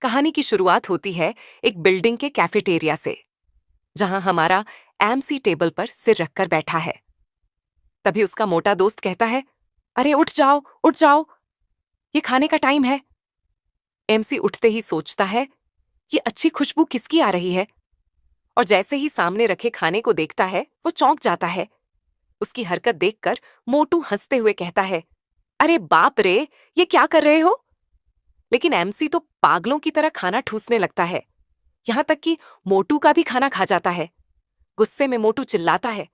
कहानी की शुरुआत होती है एक बिल्डिंग के कैफेटेरिया से, जहां हमारा एमसी टेबल पर सिर रखकर बैठा है। तभी उसका मोटा दोस्त कहता है, अरे उठ जाओ उठ जाओ, ये खाने का टाइम है। एमसी उठते ही सोचता है, ये अच्छी खुशबू किसकी आ रही है। और जैसे ही सामने रखे खाने को देखता है वो चौंक जाता है। उसकी हरकत देखकर मोटू हंसते हुए कहता है, अरे बाप रे, ये क्या कर रहे हो। लेकिन एमसी तो पागलों की तरह खाना ठूसने लगता है, यहां तक कि मोटू का भी खाना खा जाता है। गुस्से में मोटू चिल्लाता है,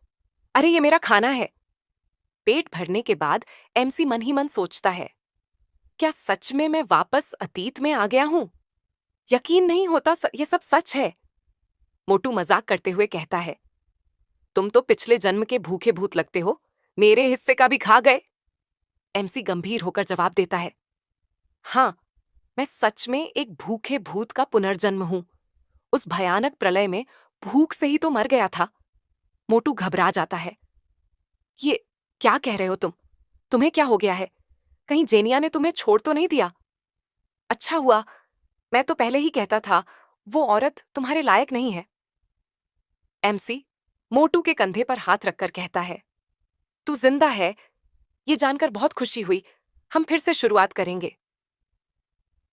अरे ये मेरा खाना है। पेट भरने के बाद एमसी मन ही मन सोचता है, क्या सच में मैं वापस अतीत में आ गया हूं। यकीन नहीं होता ये सब सच है। मोटू मजाक करते हुए कहता है, तुम तो पिछले जन्म के भूखे भूत लगते हो, मेरे हिस्से का भी खा गए। एमसी गंभीर होकर जवाब देता है, हाँ, मैं सच में एक भूखे भूत का पुनर्जन्म हूं। उस भयानक प्रलय में भूख से ही तो मर गया था। मोटू घबरा जाता है, ये क्या कह रहे हो तुम। तुम्हें क्या हो गया है। कहीं जेनिया ने तुम्हें छोड़ तो नहीं दिया। अच्छा हुआ, मैं तो पहले ही कहता था, वो औरत तुम्हारे लायक नहीं है। एमसी मोटू के कंधे पर हाथ रखकर कहता है, तू जिंदा है, ये जानकर बहुत खुशी हुई। हम फिर से शुरुआत करेंगे।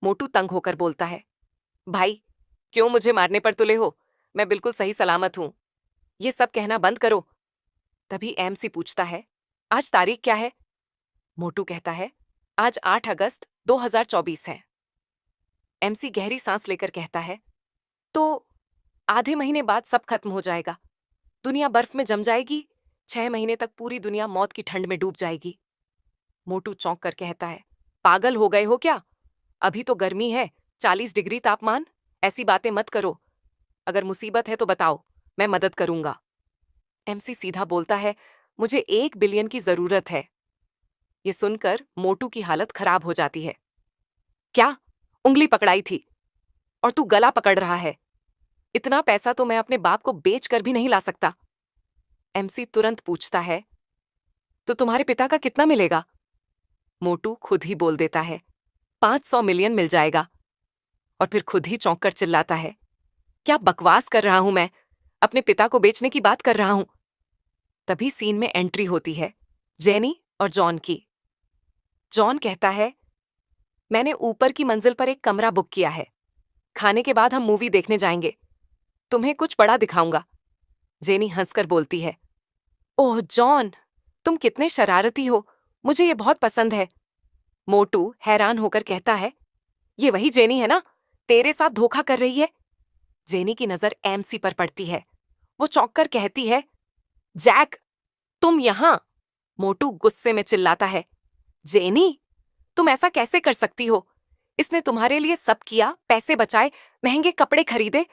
मोटू तंग होकर बोलता है, भाई, क्यों मुझे मारने पर तुले हो। मैं बिल्कुल सही सलामत हूं। ये सब कहना बंद करो। तभी एमसी पूछता है, आज तारीख क्या है। मोटू कहता है, आज 8 अगस्त 2024 है। एमसी गहरी सांस लेकर कहता है, तो आधे महीने बाद सब खत्म हो जाएगा। दुनिया बर्फ में जम जाएगी। 6 महीने तक पूरी दुनिया मौत की ठंड में डूब जाएगी। मोटू चौंक कर कहता है, पागल हो गए हो क्या। अभी तो गर्मी है, 40 डिग्री तापमान। ऐसी बातें मत करो। अगर मुसीबत है तो बताओ, मैं मदद करूंगा। एमसी सीधा बोलता है, मुझे 1 बिलियन की जरूरत है। ये सुनकर मोटू की हालत खराब हो जाती है। क्या, उंगली पकड़ाई थी और तू गला पकड़ रहा है। इतना पैसा तो मैं अपने बाप को बेच कर भी नहीं ला सकता। एमसी तुरंत पूछता है, तो तुम्हारे पिता का कितना मिलेगा। मोटू खुद ही बोल देता है, 500 मिलियन मिल जाएगा। और फिर खुद ही चौंक कर चिल्लाता है, क्या बकवास कर रहा हूं मैं। अपने पिता को बेचने की बात कर रहा हूं। तभी सीन में एंट्री होती है जेनी और जॉन की। जॉन कहता है, मैंने ऊपर की मंजिल पर एक कमरा बुक किया है। खाने के बाद हम मूवी देखने जाएंगे। तुम्हें कुछ बड़ा दिखाऊंगा। जेनी हंसकर बोलती है, ओह जॉन, तुम कितने शरारती हो। मुझे ये बहुत पसंद है। मोटू हैरान होकर कहता है, ये वही जेनी है ना, तेरे साथ धोखा कर रही है। जेनी की नजर एमसी पर पड़ती है। वो चौंक कर कहती है, जैक, तुम यहां। मोटू गुस्से में चिल्लाता है, जेनी, तुम ऐसा कैसे कर सकती हो। इसने तुम्हारे लिए सब किया, पैसे बचाए, महंगे कपड़े खरीदे,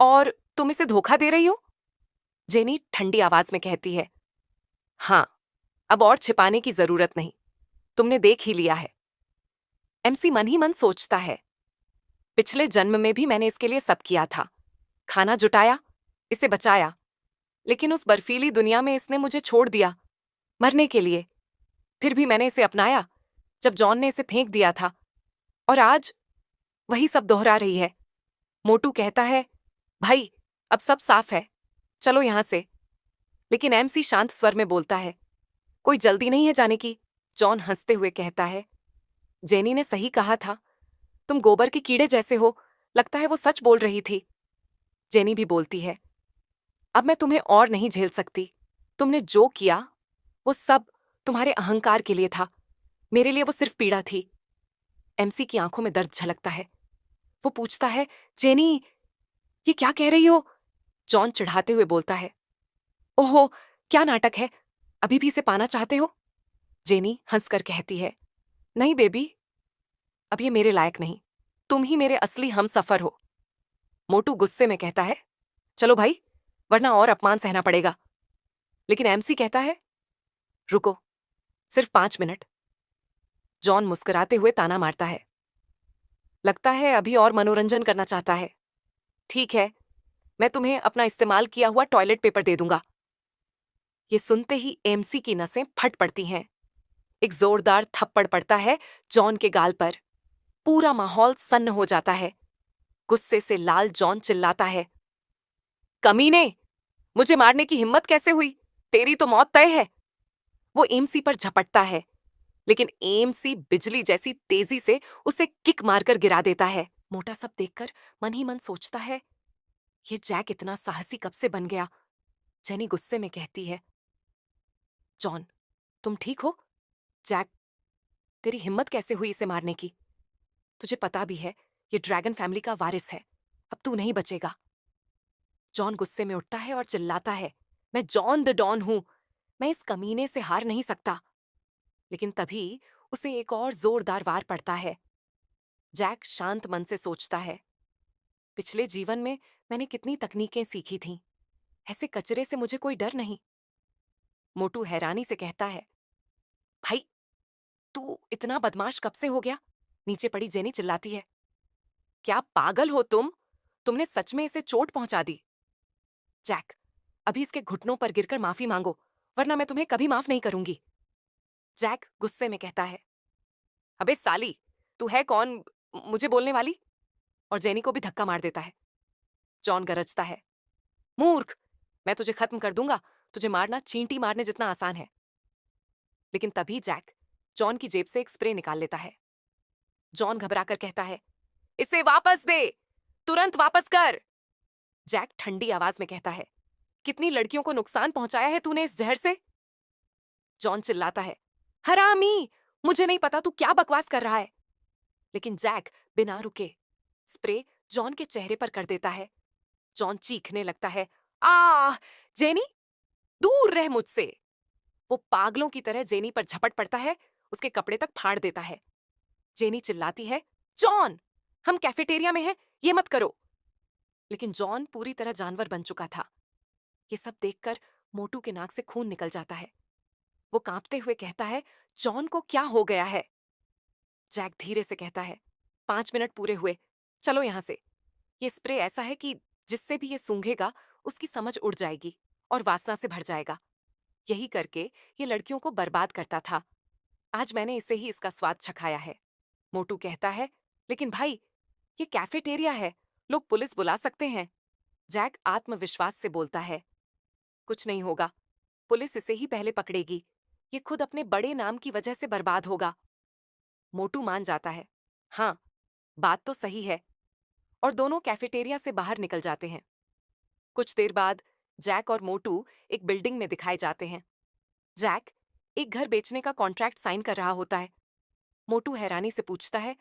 और तुम इसे धोखा दे रही हो। जेनी ठंडी आवाज में कहती है, हाँ, अब और छिपाने की जरूरत नहीं। तुमने देख ही लिया है। एमसी मन ही मन सोचता है, पिछले जन्म में भी मैंने इसके लिए सब किया था। खाना जुटाया, इसे बचाया, लेकिन उस बर्फीली दुनिया में इसने मुझे छोड़ दिया, मरने के लिए। फिर भी मैंने इसे अपनाया जब जॉन ने इसे फेंक दिया था, और आज वही सब दोहरा रही है। मोटू कहता है, भाई, अब सब साफ है, चलो यहां से। लेकिन एमसी शांत स्वर में बोलता है, कोई जल्दी नहीं है जाने की। जॉन हंसते हुए कहता है, जेनी ने सही कहा था, तुम गोबर के कीड़े जैसे हो। लगता है वो सच बोल रही थी। जेनी भी बोलती है, अब मैं तुम्हें और नहीं झेल सकती। तुमने जो किया वो सब तुम्हारे अहंकार के लिए था, मेरे लिए वो सिर्फ पीड़ा थी। एमसी की आंखों में दर्द झलकता है। वो पूछता है, जेनी, ये क्या कह रही हो। जॉन चिढ़ाते हुए बोलता है, ओहो, क्या नाटक है, अभी भी इसे पाना चाहते हो। जेनी हंसकर कहती है, नहीं बेबी, अब ये मेरे लायक नहीं। तुम ही मेरे असली हमसफर हो। मोटू गुस्से में कहता है, चलो भाई, वरना और अपमान सहना पड़ेगा। लेकिन एमसी कहता है, रुको, सिर्फ 5 मिनट। जॉन मुस्कुराते हुए ताना मारता है, लगता है अभी और मनोरंजन करना चाहता है। ठीक है, मैं तुम्हें अपना इस्तेमाल किया हुआ टॉयलेट पेपर दे दूंगा। ये सुनते ही एमसी की नसें फट पड़ती हैं। एक जोरदार थप्पड़ पड़ता है जॉन के गाल पर। पूरा माहौल सन्न हो जाता है। गुस्से से लाल जॉन चिल्लाता है, कमीने, मुझे मारने की हिम्मत कैसे हुई? तेरी तो मौत तय है। वो एमसी पर झपटता है, लेकिन एमसी बिजली जैसी तेजी से उसे किक मारकर गिरा देता है। मोटा सब देखकर मन ही मन सोचता है, ये जैक इतना साहसी कब से बन गया? जेनी गुस्से में कहती है, जॉन, तुम ठीक हो? जैक, तेरी हिम्मत कैसे हुई इसे मारने की? तुझे पता भी है ये ड्रैगन फैमिली का वारिस है। अब तू नहीं बचेगा। जॉन गुस्से में उठता है और चिल्लाता है, मैं जॉन द डॉन हूं। मैं इस कमीने से हार नहीं सकता। लेकिन तभी उसे एक और जोरदार वार पड़ता है। जैक शांत मन से सोचता है, पिछले जीवन में मैंने कितनी तकनीकें सीखी थीं। ऐसे कचरे से मुझे कोई डर नहीं। मोटू हैरानी से कहता है, भाई, तू इतना बदमाश कब से हो गया? नीचे पड़ी जेनी चिल्लाती है, क्या पागल हो तुम? तुमने सच में इसे चोट पहुंचा दी। जैक, अभी इसके घुटनों पर गिरकर माफी मांगो, वरना मैं तुम्हें कभी माफ नहीं करूंगी। जैक गुस्से में कहता है, अबे साली, तू है कौन मुझे बोलने वाली? और जेनी को भी धक्का मार देता है। जॉन गरजता है, मूर्ख, मैं तुझे खत्म कर दूंगा। तुझे मारना चींटी मारने जितना आसान है। लेकिन तभी जैक जॉन की जेब से एक स्प्रे निकाल लेता है। जॉन घबराकर कहता है, इसे वापस दे, तुरंत वापस कर। जैक ठंडी आवाज में कहता है, कितनी लड़कियों को नुकसान पहुंचाया है तूने इस जहर से? जॉन चिल्लाता है, हरामी, मुझे नहीं पता तू क्या बकवास कर रहा है। लेकिन जैक बिना रुके स्प्रे जॉन के चेहरे पर कर देता है। जॉन चीखने लगता है, आ जेनी, दूर रह मुझसे। वो पागलों की तरह जेनी पर झपट पड़ता है, उसके कपड़े तक फाड़ देता है। जेनी चिल्लाती है, जॉन, हम कैफेटेरिया में हैं, ये मत करो। लेकिन जॉन पूरी तरह जानवर बन चुका था। ये सब देखकर मोटू के नाक से खून निकल जाता है। वो कांपते हुए कहता है, जॉन को क्या हो गया है? जैक धीरे से कहता है, 5 मिनट पूरे हुए, चलो यहां से। ये स्प्रे ऐसा है कि जिससे भी ये सूंघेगा उसकी समझ उड़ जाएगी और वासना से भर जाएगा। यही करके ये लड़कियों को बर्बाद करता था। आज मैंने इसे ही इसका स्वाद चखाया है। मोटू कहता है, लेकिन भाई, ये कैफेटेरिया है, लोग पुलिस बुला सकते हैं। जैक आत्मविश्वास से बोलता है, कुछ नहीं होगा, पुलिस इसे ही पहले पकड़ेगी। ये खुद अपने बड़े नाम की वजह से बर्बाद होगा। मोटू मान जाता है, हाँ, बात तो सही है। और दोनों कैफेटेरिया से बाहर निकल जाते हैं। कुछ देर बाद जैक और मोटू एक बिल्डिंग में दिखाए जाते हैं। जैक एक घर बेचने का कॉन्ट्रैक्ट साइन कर रहा होता है। मोटू हैरानी से पूछता है,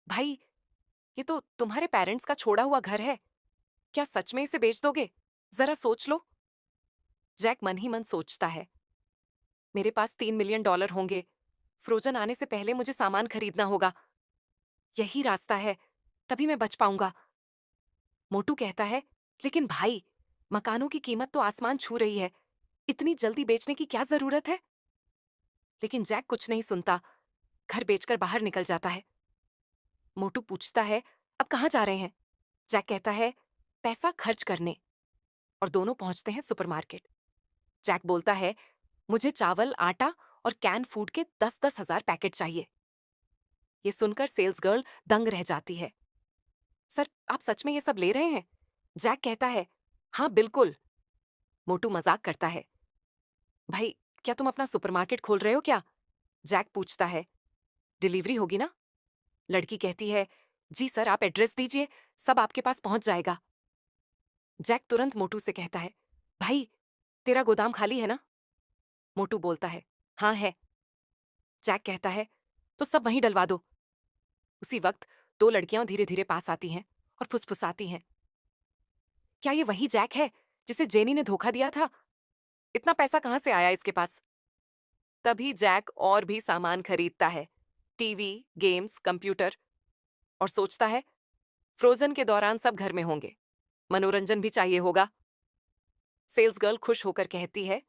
भाई, ये तो तुम्हारे पेरेंट्स का छोड़ा हुआ घर है। क्या सच में इसे बेच दोगे? जरा सोच लो। जैक मन ही मन सोचता है, मेरे पास $3 मिलियन होंगे। फ्रोजन आने से पहले मुझे सामान खरीदना होगा। यही रास्ता है, तभी मैं बच पाऊंगा। मोटू कहता है, लेकिन भाई, मकानों की कीमत तो आसमान छू रही है। इतनी जल्दी बेचने की क्या जरूरत है? लेकिन जैक कुछ नहीं सुनता, घर बेचकर बाहर निकल जाता है। मोटू पूछता है, अब कहाँ जा रहे हैं? जैक कहता है, पैसा खर्च करने। और दोनों पहुंचते हैं सुपरमार्केट। जैक बोलता है, मुझे चावल, आटा और कैन फूड के 10-10 हजार पैकेट चाहिए। ये सुनकर सेल्स गर्ल दंग रह जाती है। सर, आप सच में ये सब ले रहे हैं? जैक कहता है, हाँ बिल्कुल। मोटू मजाक करता है, भाई, क्या तुम अपना सुपरमार्केट खोल रहे हो क्या? जैक पूछता है, डिलीवरी होगी ना? लड़की कहती है, जी सर, आप एड्रेस दीजिए, सब आपके पास पहुंच जाएगा। जैक तुरंत मोटू से कहता है, भाई, तेरा गोदाम खाली है ना? मोटू बोलता है, हाँ है। जैक कहता है, तो सब वहीं डलवा दो। उसी वक्त दो लड़कियां धीरे धीरे पास आती हैं और फुसफुसाती हैं, क्या ये वही जैक है जिसे जेनी ने धोखा दिया था? इतना पैसा कहां से आया इसके पास? तभी जैक और भी सामान खरीदता है, टीवी, गेम्स, कंप्यूटर, और सोचता है, फ्रोजन के दौरान सब घर में होंगे, मनोरंजन भी चाहिए होगा। सेल्स गर्ल खुश होकर कहती है,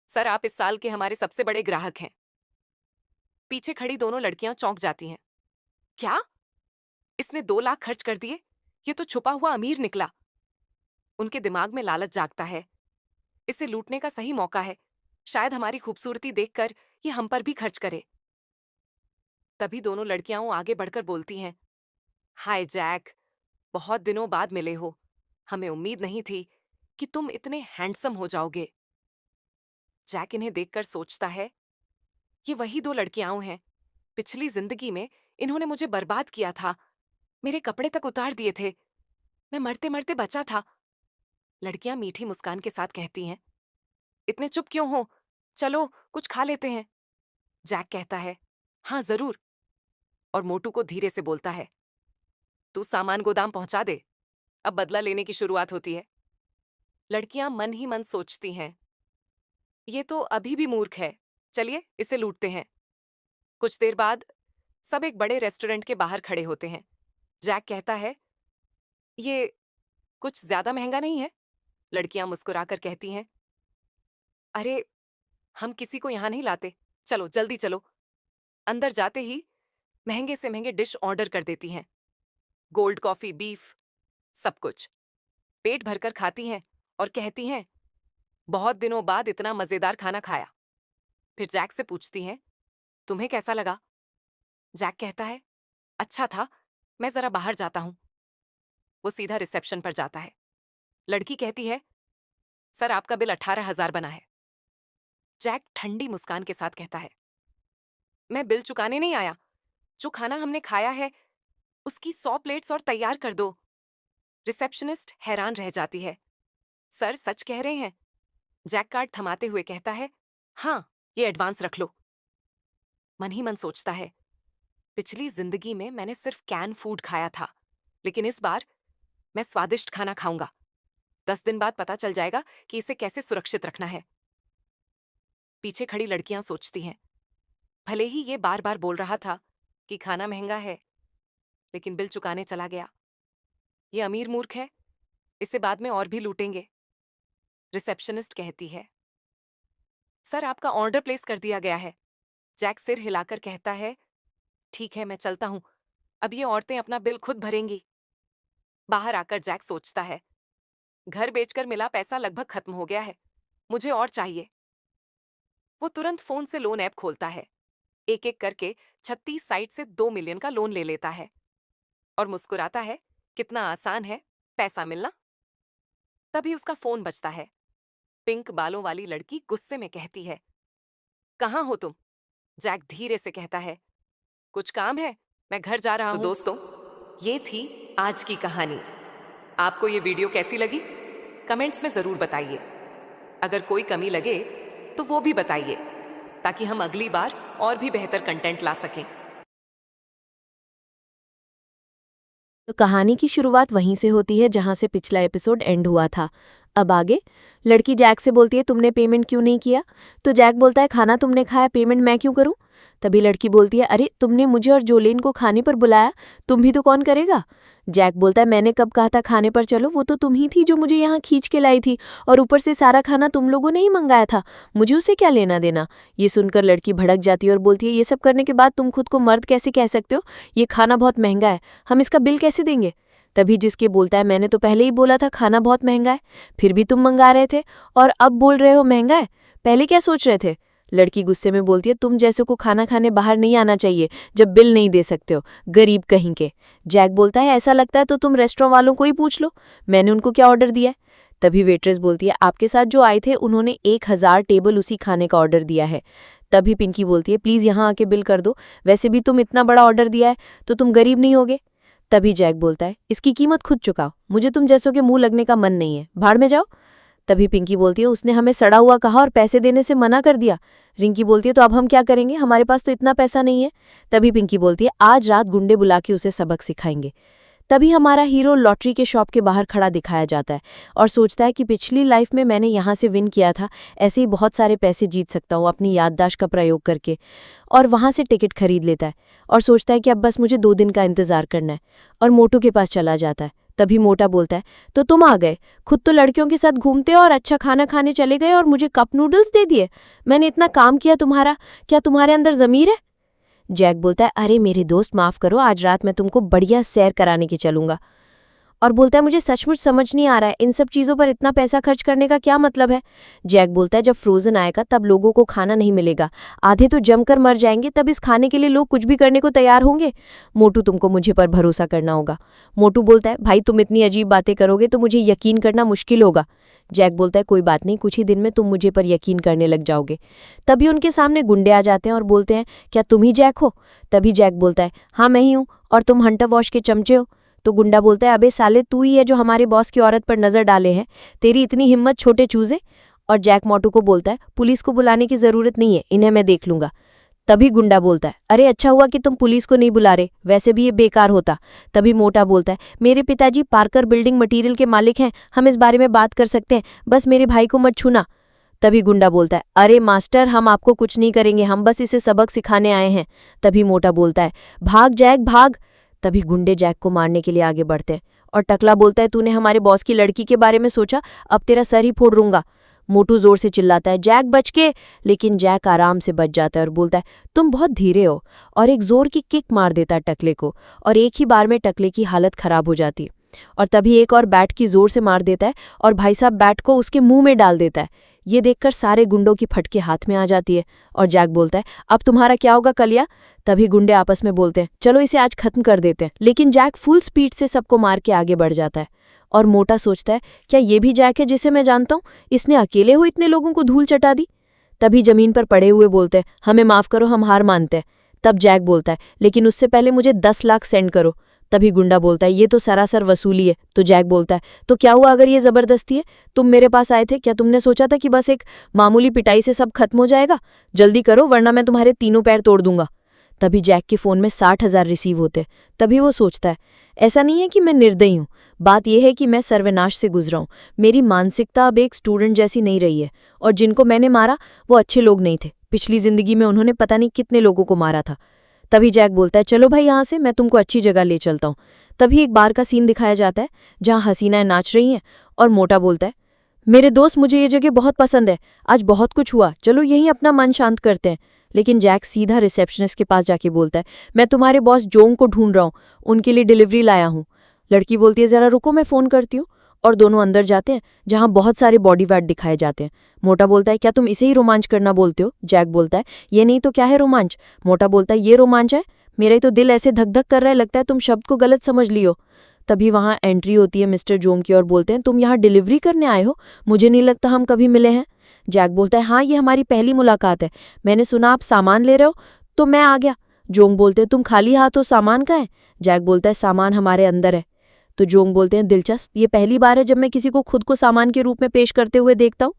सर, आप इस साल के हमारे सबसे बड़े ग्राहक हैं। पीछे खड़ी दोनों लड़कियां चौंक जाती हैं, क्या? इसने 2 लाख खर्च कर दिए? ये तो छुपा हुआ अमीर निकला। उनके दिमाग में लालच जागता है, इसे लूटने का सही मौका है। शायद हमारी खूबसूरती देखकर ये हम पर भी खर्च करे। तभी दोनों लड़कियां आगे बढ़कर बोलती हैं, हाय जैक, बहुत दिनों बाद मिले हो। हमें उम्मीद नहीं थी कि तुम इतने हैंडसम हो जाओगे। जैक इन्हें देखकर सोचता है, ये वही दो लड़कियां हैं। पिछली जिंदगी में इन्होंने मुझे बर्बाद किया था, मेरे कपड़े तक उतार दिए थे, मैं मरते मरते बचा था। लड़कियां मीठी मुस्कान के साथ कहती हैं, इतने चुप क्यों हो, चलो कुछ खा लेते हैं। जैक कहता है, हाँ जरूर, और मोटू को धीरे से बोलता है, तू सामान गोदाम पहुंचा दे, अब बदला लेने की शुरुआत होती है। लड़कियां मन ही मन सोचती हैं, ये तो अभी भी मूर्ख है, चलिए इसे लूटते हैं। कुछ देर बाद सब एक बड़े रेस्टोरेंट के बाहर खड़े होते हैं। जैक कहता है, ये कुछ ज्यादा महंगा नहीं है? लड़कियां मुस्कुराकर कहती हैं, अरे हम किसी को यहां नहीं लाते, चलो जल्दी चलो। अंदर जाते ही महंगे से महंगे डिश ऑर्डर कर देती हैं, गोल्ड कॉफी, बीफ, सब कुछ। पेट भरकर खाती हैं और कहती हैं, बहुत दिनों बाद इतना मजेदार खाना खाया। फिर जैक से पूछती हैं, तुम्हें कैसा लगा? जैक कहता है, अच्छा था, मैं जरा बाहर जाता हूं। वो सीधा रिसेप्शन पर जाता है। लड़की कहती है, सर आपका बिल 18,000 बना है। जैक ठंडी मुस्कान के साथ कहता है, मैं बिल चुकाने नहीं आया, जो खाना हमने खाया है उसकी 100 प्लेट्स और तैयार कर दो। रिसेप्शनिस्ट हैरान रह जाती है, सर सच कह रहे हैं? जैक कार्ड थमाते हुए कहता है, हाँ ये एडवांस रख लो। मन ही मन सोचता है, पिछली जिंदगी में मैंने सिर्फ कैन फूड खाया था, लेकिन इस बार मैं स्वादिष्ट खाना खाऊंगा। 10 दिन बाद पता चल जाएगा कि इसे कैसे सुरक्षित रखना है। पीछे खड़ी लड़कियां सोचती हैं, भले ही ये बार बार बोल रहा था कि खाना महंगा है, लेकिन बिल चुकाने चला गया। ये अमीर मूर्ख है, इसे बाद में और भी लूटेंगे। रिसेप्शनिस्ट कहती है, सर आपका ऑर्डर प्लेस कर दिया गया है। जैक सिर हिलाकर कहता है, ठीक है मैं चलता हूं, अब ये औरतें अपना बिल खुद भरेंगी। बाहर आकर जैक सोचता है, घर बेचकर मिला पैसा लगभग खत्म हो गया है, मुझे और चाहिए। वो तुरंत फोन से लोन ऐप खोलता है, एक एक करके 36 साइट से 2 मिलियन का लोन ले लेता है और मुस्कुराता है, कितना आसान है पैसा मिलना। तभी उसका फोन बजता है। पिंक बालों वाली लड़की गुस्से में कहती है, कहाँ हो तुम? जैक धीरे से कहता है, कुछ काम है, मैं घर जा रहा हूं। तो दोस्तों, ये थी आज की कहानी। आपको ये वीडियो कैसी लगी? कमेंट्स में जरूर बताइए। अगर कोई कमी लगे तो वो भी बताइए, ताकि हम अगली बार और भी बेहतर कंटेंट ला सकें। तो कहानी की शुरुआत वहीं से होती है जहां से पिछला एपिसोड एंड हुआ था। अब आगे लड़की जैक से बोलती है, तुमने पेमेंट क्यों नहीं किया? तो जैक बोलता है, खाना तुमने खाया, पेमेंट मैं क्यों करूं? तभी लड़की बोलती है, अरे तुमने मुझे और जोलेन को खाने पर बुलाया, तुम भी तो कौन करेगा? जैक बोलता है, मैंने कब कहा था खाने पर चलो, वो तो तुम ही थी जो मुझे यहाँ खींच के लाई थी, और ऊपर से सारा खाना तुम लोगों ने ही मंगाया था, मुझे उसे क्या लेना देना? ये सुनकर लड़की भड़क जाती है और बोलती है, ये सब करने के बाद तुम खुद को मर्द कैसे कह सकते हो? ये खाना बहुत महंगा है, हम इसका बिल कैसे देंगे? तभी जिसके बोलता है, मैंने तो पहले ही बोला था खाना बहुत महंगा है, फिर भी तुम मंगा रहे थे, और अब बोल रहे हो महंगा है, पहले क्या सोच रहे थे? लड़की गुस्से में बोलती है, तुम जैसे को खाना खाने बाहर नहीं आना चाहिए जब बिल नहीं दे सकते हो, गरीब कहीं के। जैक बोलता है, ऐसा लगता है तो तुम रेस्टोरेंट वालों को ही पूछ लो, मैंने उनको क्या ऑर्डर दिया है? तभी वेट्रेस बोलती है, आपके साथ जो आए थे उन्होंने 1000 टेबल उसी खाने का ऑर्डर दिया है। तभी पिंकी बोलती है, प्लीज यहाँ आके बिल कर दो, वैसे भी तुम इतना बड़ा ऑर्डर दिया है तो तुम गरीब नहीं होगे। तभी जैक बोलता है, इसकी कीमत खुद चुकाओ, मुझे तुम जैसों के मुंह लगने का मन नहीं है, भाड़ में जाओ। तभी पिंकी बोलती है, उसने हमें सड़ा हुआ कहा और पैसे देने से मना कर दिया। रिंकी बोलती है, तो अब हम क्या करेंगे, हमारे पास तो इतना पैसा नहीं है। तभी पिंकी बोलती है, आज रात गुंडे बुला के उसे सबक सिखाएंगे। तभी हमारा हीरो लॉटरी के शॉप के बाहर खड़ा दिखाया जाता है और सोचता है कि पिछली लाइफ में मैंने यहाँ से विन किया था, ऐसे ही बहुत सारे पैसे जीत सकता हूँ अपनी याददाश्त का प्रयोग करके, और वहाँ से टिकट खरीद लेता है और सोचता है कि अब बस मुझे 2 दिन का इंतजार करना है, और मोटू के पास चला जाता है। तभी मोटा बोलता है, तो तुम आ गए, खुद तो लड़कियों के साथ घूमते और अच्छा खाना खाने चले गए और मुझे कप नूडल्स दे दिए, मैंने इतना काम किया तुम्हारा, क्या तुम्हारे अंदर ज़मीर है? जैक बोलता है, अरे मेरे दोस्त माफ़ करो, आज रात मैं तुमको बढ़िया सैर कराने के चलूंगा। और बोलता है मुझे सचमुच समझ नहीं आ रहा है इन सब चीज़ों पर इतना पैसा खर्च करने का क्या मतलब है। जैक बोलता है जब फ्रोजन आएगा तब लोगों को खाना नहीं मिलेगा, आधे तो जमकर मर जाएंगे, तब इस खाने के लिए लोग कुछ भी करने को तैयार होंगे। मोटू तुमको मुझे पर भरोसा करना होगा। मोटू बोलता है भाई तुम इतनी अजीब बातें करोगे तो मुझे यकीन करना मुश्किल होगा। जैक बोलता है कोई बात नहीं, कुछ ही दिन में तुम मुझे पर यकीन करने लग जाओगे। तभी उनके सामने गुंडे आ जाते हैं और बोलते हैं क्या तुम ही जैक हो। तभी जैक बोलता है हाँ मैं ही हूँ, और तुम हंटर वॉश के चमचे हो। तो गुंडा बोलता है अबे साले तू ही है जो हमारे बॉस की औरत पर नजर डाले हैं, तेरी इतनी हिम्मत छोटे चूजे। और जैक मोटू को बोलता है पुलिस को बुलाने की जरूरत नहीं है, इन्हें मैं देख लूंगा। तभी गुंडा बोलता है अरे अच्छा हुआ कि तुम पुलिस को नहीं बुला रहे, वैसे भी ये बेकार होता। तभी मोटा बोलता है मेरे पिताजी पार्कर बिल्डिंग मटेरियल के मालिक हैं, हम इस बारे में बात कर सकते हैं, बस मेरे भाई को मत छूना। तभी गुंडा बोलता है अरे मास्टर हम आपको कुछ नहीं करेंगे, हम बस इसे सबक सिखाने आए हैं। तभी मोटा बोलता है भाग जैक भाग। तभी गुंडे जैक को मारने के लिए आगे बढ़ते हैं और टकला बोलता है तूने हमारे बॉस की लड़की के बारे में सोचा, अब तेरा सर ही फोड़ दूंगा। मोटू जोर से चिल्लाता है जैक बच के, लेकिन जैक आराम से बच जाता है और बोलता है तुम बहुत धीरे हो, और एक जोर की किक मार देता है टकले को, और एक ही बार में टकले की हालत खराब हो जाती है। और तभी एक और बैट की जोर से मार देता है और भाई साहब बैट को उसके मुंह में डाल देता है। ये देखकर सारे गुंडों की फटके हाथ में आ जाती है और जैक बोलता है अब तुम्हारा क्या होगा कलिया। तभी गुंडे आपस में बोलते हैं चलो इसे आज खत्म कर देते हैं, लेकिन जैक फुल स्पीड से सबको मार के आगे बढ़ जाता है। और मोटा सोचता है क्या ये भी जैक है जिसे मैं जानता हूँ, इसने अकेले हो इतने लोगों को धूल चटा दी। तभी जमीन पर पड़े हुए बोलते हैं हमें माफ करो, हम हार मानते हैं। तब जैक बोलता है लेकिन उससे पहले मुझे 10 लाख सेंड करो। तभी गुंडा बोलता है ये तो सरासर वसूली है। तो जैक बोलता है तो क्या हुआ अगर ये जबरदस्ती है, तुम मेरे पास आए थे, क्या तुमने सोचा था कि बस एक मामूली पिटाई से सब खत्म हो जाएगा, जल्दी करो वरना मैं तुम्हारे तीनों पैर तोड़ दूंगा। तभी जैक के फोन में 60,000 रिसीव होते। तभी वो सोचता है ऐसा नहीं है कि मैं निर्दयी हूँ, बात यह है कि मैं सर्वनाश से गुजरा हूँ, मेरी मानसिकता अब एक स्टूडेंट जैसी नहीं रही है, और जिनको मैंने मारा वो अच्छे लोग नहीं थे, पिछली जिंदगी में उन्होंने पता नहीं कितने लोगों को मारा था। तभी जैक बोलता है चलो भाई यहाँ से, मैं तुमको अच्छी जगह ले चलता हूँ। तभी एक बार का सीन दिखाया जाता है जहाँ हसीनाएं नाच रही हैं और मोटा बोलता है मेरे दोस्त मुझे ये जगह बहुत पसंद है, आज बहुत कुछ हुआ, चलो यहीं अपना मन शांत करते हैं। लेकिन जैक सीधा रिसेप्शनिस्ट के पास जाके बोलता है मैं तुम्हारे बॉस जोंग को ढूंढ रहा हूँ, उनके लिए डिलीवरी लाया हूँ। लड़की बोलती है जरा रुको मैं फोन करती हूँ, और दोनों अंदर जाते हैं जहाँ बहुत सारे बॉडी वार्ड दिखाए जाते हैं। मोटा बोलता है क्या तुम इसे ही रोमांच करना बोलते हो। जैक बोलता है ये नहीं तो क्या है रोमांच। मोटा बोलता है ये रोमांच है, मेरा ही तो दिल ऐसे धक धक कर रहा है, लगता है तुम शब्द को गलत समझ लियो। तभी वहाँ एंट्री होती है मिस्टर जोंग की और बोलते हैं तुम यहाँ डिलीवरी करने आए हो, मुझे नहीं लगता हम कभी मिले हैं। जैक बोलता है हाँ ये हमारी पहली मुलाकात है, मैंने सुना आप सामान ले रहे हो तो मैं आ गया। जोंग बोलते हैं तुम खाली हाथ हो, सामान का है। जैक बोलता है सामान हमारे अंदर है। तो जोंग बोलते हैं दिलचस्प, ये पहली बार है जब मैं किसी को खुद को सामान के रूप में पेश करते हुए देखता हूँ।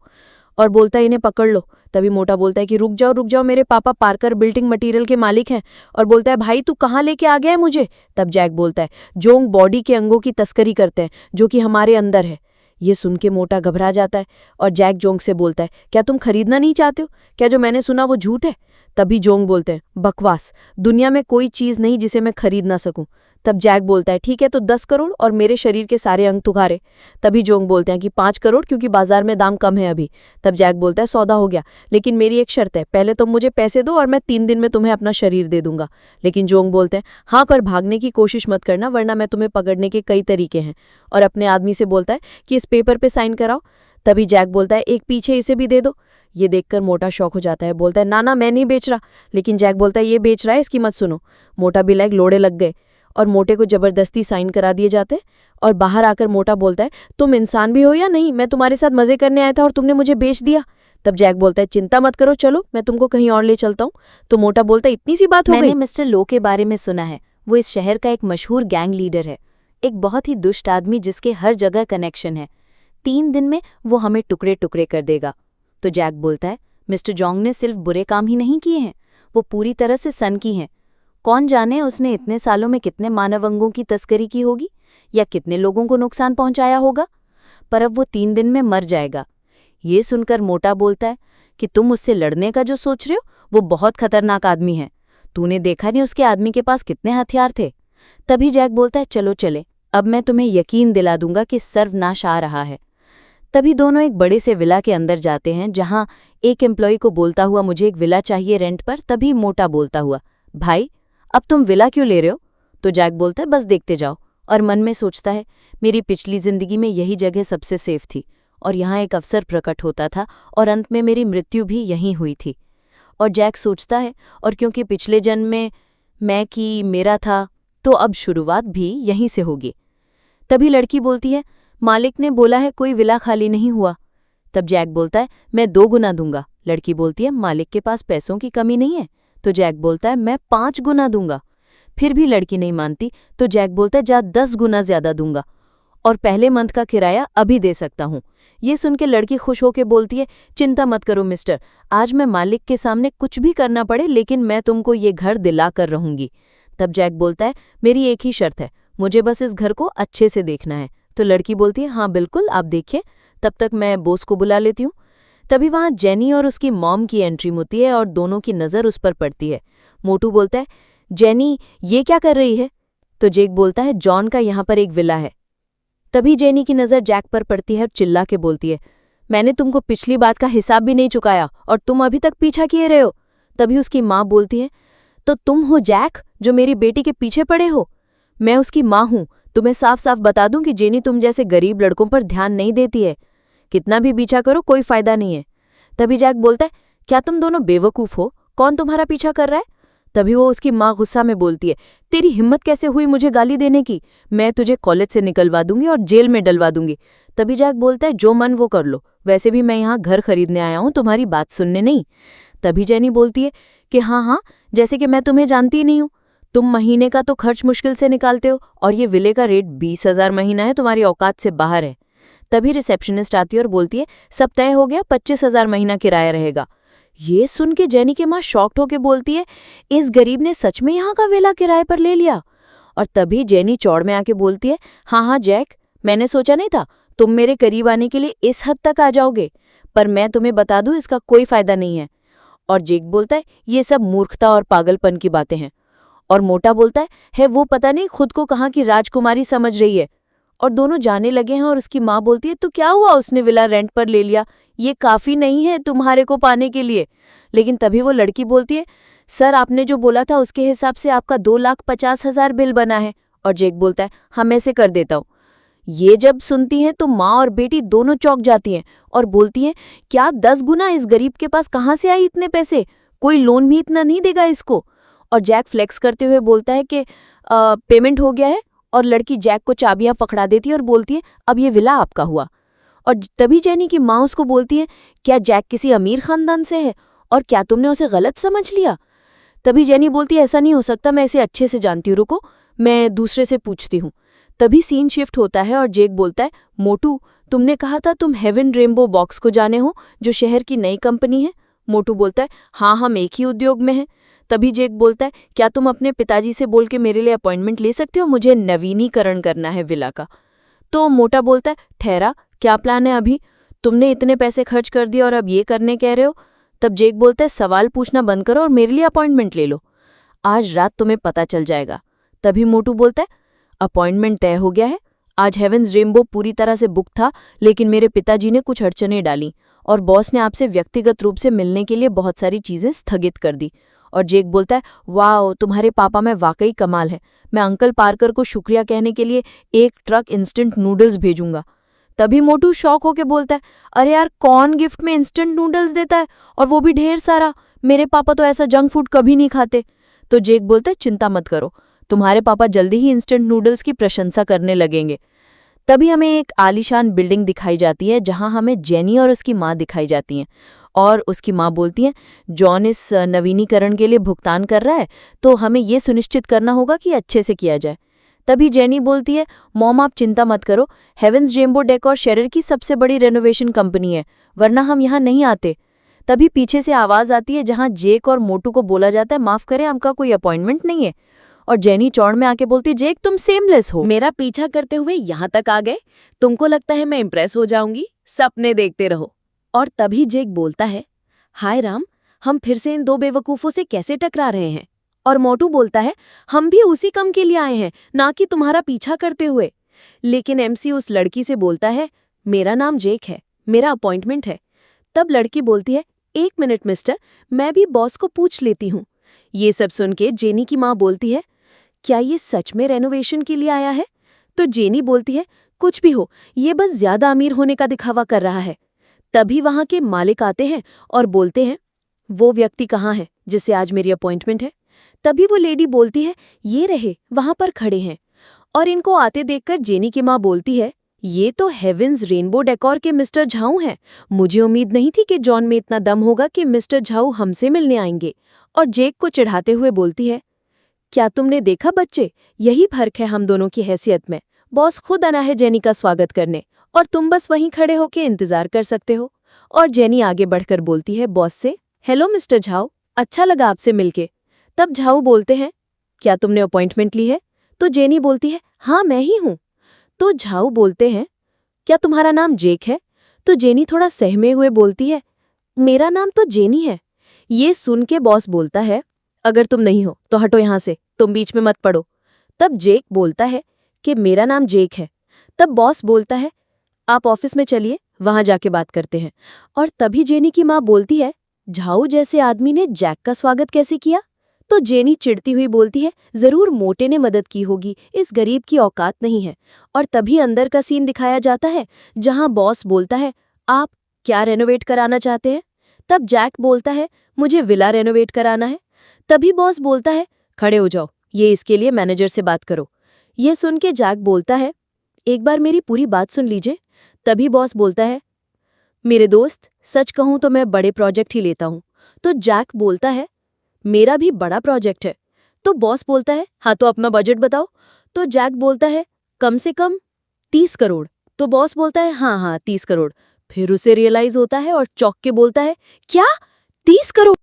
और बोलता है इन्हें पकड़ लो। तभी मोटा बोलता है कि रुक जाओ, मेरे पापा पार्कर बिल्डिंग मटेरियल के मालिक हैं। और बोलता है भाई तू कहाँ लेके आ गया है मुझे। तब जैक बोलता है जोंग बॉडी के अंगों की तस्करी करते हैं जो कि हमारे अंदर है। ये सुन के मोटा घबरा जाता है और जैक जोंग से बोलता है क्या तुम खरीदना नहीं चाहते हो, क्या जो मैंने सुना वो झूठ है। तभी जोंग बोलते हैं बकवास, दुनिया में कोई चीज नहीं जिसे मैं खरीद ना सकूं। तब जैक बोलता है ठीक है तो 10 करोड़ और मेरे शरीर के सारे अंग तुम्हारे। तभी जोंग बोलते हैं कि 5 करोड़ क्योंकि बाजार में दाम कम है अभी। तब जैक बोलता है सौदा हो गया, लेकिन मेरी एक शर्त है, पहले तुम मुझे पैसे दो और मैं 3 दिन में तुम्हें अपना शरीर दे दूंगा। लेकिन जोंग बोलते हैं हाँ पर भागने की कोशिश मत करना वरना मैं तुम्हें पकड़ने के कई तरीके हैं। और अपने आदमी से बोलता है कि इस पेपर पे साइन कराओ। तभी जैक बोलता है एक पीछे इसे भी दे दो। ये देखकर मोटा शौक हो जाता है, बोलता है ना मैं नहीं बेच रहा। लेकिन जैक बोलता है ये बेच रहा है, इसकी मत सुनो। मोटा भी लाइक लोड़े लग गए और मोटे को जबरदस्ती साइन करा दिए जाते हैं। और बाहर आकर मोटा बोलता है तुम इंसान भी हो या नहीं, मैं तुम्हारे साथ मजे करने आया था और तुमने मुझे बेच दिया। तब जैक बोलता है चिंता मत करो, चलो मैं तुमको कहीं और ले चलता हूँ। तो मोटा बोलता है इतनी सी बात हो गई। मैंने मिस्टर लो के बारे में सुना है, वो इस शहर का एक मशहूर गैंग लीडर है, एक बहुत ही दुष्ट आदमी जिसके हर जगह कनेक्शन है। 3 दिन में वो हमें टुकड़े टुकड़े कर देगा। तो जैक बोलता है मिस्टर जोंग ने सिर्फ बुरे काम ही नहीं किए हैं, वो पूरी तरह से सन की हैं। कौन जाने उसने इतने सालों में कितने मानव अंगों की तस्करी की होगी या कितने लोगों को नुकसान पहुंचाया होगा, पर अब वो 3 दिन में मर जाएगा। ये सुनकर मोटा बोलता है कि तुम उससे लड़ने का जो सोच रहे हो वो बहुत खतरनाक आदमी है, तूने देखा नहीं उसके आदमी के पास कितने हथियार थे। तभी जैक बोलता है चलो चले, अब मैं तुम्हें यकीन दिला दूंगा कि सर्वनाश आ रहा है। तभी दोनों एक बड़े से विला के अंदर जाते हैं जहां एक एम्प्लॉय को बोलता हुआ मुझे एक विला चाहिए रेंट पर। तभी मोटा बोलता हुआ भाई अब तुम विला क्यों ले रहे हो। तो जैक बोलता है बस देखते जाओ। और मन में सोचता है मेरी पिछली जिंदगी में यही जगह सबसे सेफ थी और यहाँ एक अवसर प्रकट होता था और अंत में मेरी मृत्यु भी यहीं हुई थी। और जैक सोचता है और क्योंकि पिछले जन्म में मैं कि मेरा था तो अब शुरुआत भी यहीं से होगी। तभी लड़की बोलती है मालिक ने बोला है कोई विला खाली नहीं हुआ। तब जैक बोलता है मैं 2 गुना दूंगा। लड़की बोलती है मालिक के पास पैसों की कमी नहीं है। तो जैक बोलता है मैं 5 गुना दूंगा। फिर भी लड़की नहीं मानती तो जैक बोलता है जा 10 गुना ज्यादा दूंगा और पहले मंथ का किराया अभी दे सकता हूँ। ये सुन के लड़की खुश होकर बोलती है चिंता मत करो मिस्टर, आज मैं मालिक के सामने कुछ भी करना पड़े लेकिन मैं तुमको ये घर दिला कर रहूंगी। तब जैक बोलता है मेरी एक ही शर्त है, मुझे बस इस घर को अच्छे से देखना है। तो लड़की बोलती है हाँ बिल्कुल आप देखिए, तब तक मैं बॉस को बुला लेती हूँ। तभी वहाँ जेनी और उसकी मॉम की एंट्री होती है और दोनों की नज़र उस पर पड़ती है। मोटू बोलता है जेनी ये क्या कर रही है? तो जेक बोलता है जॉन का यहाँ पर एक विला है। तभी जेनी की नज़र जैक पर पड़ती है और चिल्ला के बोलती है मैंने तुमको पिछली बात का हिसाब भी नहीं चुकाया और तुम अभी तक पीछा किए रहे हो। तभी उसकी माँ बोलती है तो तुम हो जैक जो मेरी बेटी के पीछे पड़े हो? मैं उसकी माँ हूँ, तुम्हें साफ साफ बता दूं कि जेनी तुम जैसे गरीब लड़कों पर ध्यान नहीं देती है, कितना भी पीछा करो कोई फायदा नहीं है। तभी जैक बोलता है क्या तुम दोनों बेवकूफ़ हो, कौन तुम्हारा पीछा कर रहा है? तभी वो उसकी माँ गुस्सा में बोलती है तेरी हिम्मत कैसे हुई मुझे गाली देने की, मैं तुझे कॉलेज से निकलवा दूंगी और जेल में डलवा दूंगी। तभी जैक बोलता है जो मन वो कर लो, वैसे भी मैं यहाँ घर खरीदने आया हूँ तुम्हारी बात सुनने नहीं। तभी जेनी बोलती है कि हाँ जैसे कि मैं तुम्हें जानती ही नहीं हूँ, तुम महीने का तो खर्च मुश्किल से निकालते हो और ये विले का रेट 20,000 महीना है, तुम्हारी औकात से बाहर है। तभी रिसेप्शनिस्ट आती है और बोलती है सब तय हो गया, 25,000 महीना किराया रहेगा। ये सुन के जेनी की माँ शॉक्ड होकर बोलती है इस गरीब ने सच में यहाँ का विला किराए पर ले लिया। और तभी जेनी चौड़ में आके बोलती है हाँ जैक, मैंने सोचा नहीं था तुम मेरे करीब आने के लिए इस हद तक आ जाओगे, पर मैं तुम्हें बता दूं इसका कोई फायदा नहीं है। और जेक बोलता है ये सब मूर्खता और पागलपन की बातें हैं। और मोटा बोलता है वो पता नहीं खुद को कहाँ की राजकुमारी समझ रही है। और दोनों जाने लगे हैं और उसकी माँ बोलती है तो क्या हुआ, उसने विला रेंट पर ले लिया, ये काफ़ी नहीं है तुम्हारे को पाने के लिए। लेकिन तभी वो लड़की बोलती है सर आपने जो बोला था उसके हिसाब से आपका 2,50,000 बिल बना है। और जेक बोलता है हाँ मैं ऐसे कर देता हूँ। ये जब सुनती हैं तो माँ और बेटी दोनों चौंक जाती हैं और बोलती हैं क्या 10 गुना, इस गरीब के पास कहाँ से आई इतने पैसे, कोई लोन भी इतना नहीं देगा इसको। और जैक फ्लेक्स करते हुए बोलता है कि पेमेंट हो गया है। और लड़की जैक को चाबियां पकड़ा देती है और बोलती है अब ये विला आपका हुआ। और तभी जेनी की माँ उसको बोलती है क्या जैक किसी अमीर खानदान से है और क्या तुमने उसे गलत समझ लिया? तभी जेनी बोलती है ऐसा नहीं हो सकता, मैं इसे अच्छे से जानती हूँ, रुको मैं दूसरे से पूछती हूँ। तभी सीन शिफ्ट होता है और जेक बोलता है मोटू तुमने कहा था तुम हेवन रेनबो बॉक्स को जाने हो जो शहर की नई कंपनी है। मोटू बोलता है हाँ हम एक ही उद्योग में हैं। तभी जेक बोलता है क्या तुम अपने पिताजी से बोल के मेरे लिए अपॉइंटमेंट ले सकते हो, मुझे नवीनीकरण करना है विला का। तो मोटा बोलता है ठहरा क्या प्लान है अभी, तुमने इतने पैसे खर्च कर दिए और अब ये करने कह रहे हो। तब जेक बोलता है सवाल पूछना बंद करो और मेरे लिए अपॉइंटमेंट ले लो, आज रात तुम्हें पता चल जाएगा। तभी मोटू बोलता है अपॉइंटमेंट तय हो गया है, आज हेवंस रेनबो पूरी तरह से बुक था लेकिन मेरे पिताजी ने कुछ अड़चनें डाली और बॉस ने आपसे व्यक्तिगत रूप से मिलने के लिए बहुत सारी चीज़ें स्थगित कर दी। और जेक बोलता है वाह तुम्हारे पापा में वाकई कमाल है, मैं अंकल पार्कर को शुक्रिया कहने के लिए 1 ट्रक इंस्टेंट नूडल्स भेजूंगा। तभी मोटू शॉक होके बोलता है अरे यार कौन गिफ्ट में इंस्टेंट नूडल्स देता है और वो भी ढेर सारा, मेरे पापा तो ऐसा जंक फूड कभी नहीं खाते। तो जेक बोलता है चिंता मत करो, तुम्हारे पापा जल्दी ही इंस्टेंट नूडल्स की प्रशंसा करने लगेंगे। तभी हमें एक आलीशान बिल्डिंग दिखाई जाती है जहां हमें जेनी और उसकी माँ दिखाई जाती हैं। और उसकी माँ बोलती है जॉन इस नवीनीकरण के लिए भुगतान कर रहा है तो हमें ये सुनिश्चित करना होगा कि अच्छे से किया जाए। तभी जेनी बोलती है मॉम आप चिंता मत करो, हेवंस रेनबो डेकोर शहर की सबसे बड़ी रेनोवेशन कंपनी है, वरना हम यहाँ नहीं आते। तभी पीछे से आवाज़ आती है जहाँ जेक और मोटू को बोला जाता है माफ़ करें आपका कोई अपॉइंटमेंट नहीं है। और जेनी चौड़ में आके बोलती है जेक तुम सेमलेस हो, मेरा पीछा करते हुए यहाँ तक आ गए, तुमको लगता है मैं इम्प्रेस हो जाऊंगी, सपने देखते रहो। और तभी जेक बोलता है हाय राम, हम फिर से इन 2 बेवकूफ़ों से कैसे टकरा रहे हैं। और मोटू बोलता है हम भी उसी काम के लिए आए हैं, ना कि तुम्हारा पीछा करते हुए। लेकिन एमसी उस लड़की से बोलता है मेरा नाम जेक है, मेरा अपॉइंटमेंट है। तब लड़की बोलती है 1 मिनट मिस्टर, मैं भी बॉस को पूछ लेती हूँ। ये सब सुन के जेनी की माँ बोलती है क्या ये सच में रेनोवेशन के लिए आया है? तो जेनी बोलती है, कुछ भी हो, ये बस ज्यादा अमीर होने का दिखावा कर रहा है। तभी वहां के मालिक आते हैं और बोलते हैं, वो व्यक्ति कहाँ है जिससे आज मेरी अपॉइंटमेंट है? तभी वो लेडी बोलती है, ये रहे, वहां पर खड़े हैं। और इनको आते देखकर जेनी की माँ बोलती है, ये तो हेवेंस रेनबो डेकोर के मिस्टर झाऊ हैं। मुझे उम्मीद नहीं थी कि जॉन में इतना दम होगा कि मिस्टर झाऊ हमसे मिलने आएंगे। और जेक को चिढ़ाते हुए बोलती है, क्या तुमने देखा बच्चे, यही फर्क है हम दोनों की हैसियत में। बॉस खुद आना है जेनी का स्वागत करने और तुम बस वहीं खड़े होके इंतजार कर सकते हो। और जेनी आगे बढ़कर बोलती है बॉस से, हेलो मिस्टर झाऊ, अच्छा लगा आपसे मिलके। तब झाऊ बोलते हैं, क्या तुमने अपॉइंटमेंट ली है? तो जेनी बोलती है, हाँ मैं ही हूँ। तो झाऊ बोलते हैं, क्या तुम्हारा नाम जेक है? तो जेनी थोड़ा सहमे हुए बोलती है, मेरा नाम तो जेनी है। ये सुन के बॉस बोलता है, अगर तुम नहीं हो तो हटो यहाँ से, तुम बीच में मत पड़ो। तब जेक बोलता है कि मेरा नाम जेक है। तब बॉस बोलता है, आप ऑफिस में चलिए, वहां जाके बात करते हैं। और तभी जेनी की माँ बोलती है, झाऊ जैसे आदमी ने जैक का स्वागत कैसे किया? तो जेनी चिढ़ती हुई बोलती है, जरूर मोटे ने मदद की होगी, इस गरीब की औकात नहीं है। और तभी अंदर का सीन दिखाया जाता है जहां बॉस बोलता है, आप क्या रेनोवेट कराना चाहते हैं? तब जैक बोलता है, मुझे विला रेनोवेट कराना है। तभी बॉस बोलता है, खड़े हो जाओ, ये इसके लिए मैनेजर से बात करो। ये सुन के जैक बोलता है, एक बार मेरी पूरी बात सुन लीजिए। तभी बॉस बोलता है, मेरे दोस्त, सच कहूं तो मैं बड़े प्रोजेक्ट ही लेता हूं। तो जैक बोलता है, मेरा भी बड़ा प्रोजेक्ट है। तो बॉस बोलता है, हाँ तो अपना बजट बताओ। तो जैक बोलता है, कम से कम 30 करोड़। तो बॉस बोलता है, हाँ हाँ 30 करोड़। फिर उसे रियलाइज होता है और चौंक के बोलता है, क्या 30 करोड़?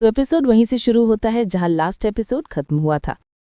तो एपिसोड वहीं से शुरू होता है जहां लास्ट एपिसोड खत्म हुआ था।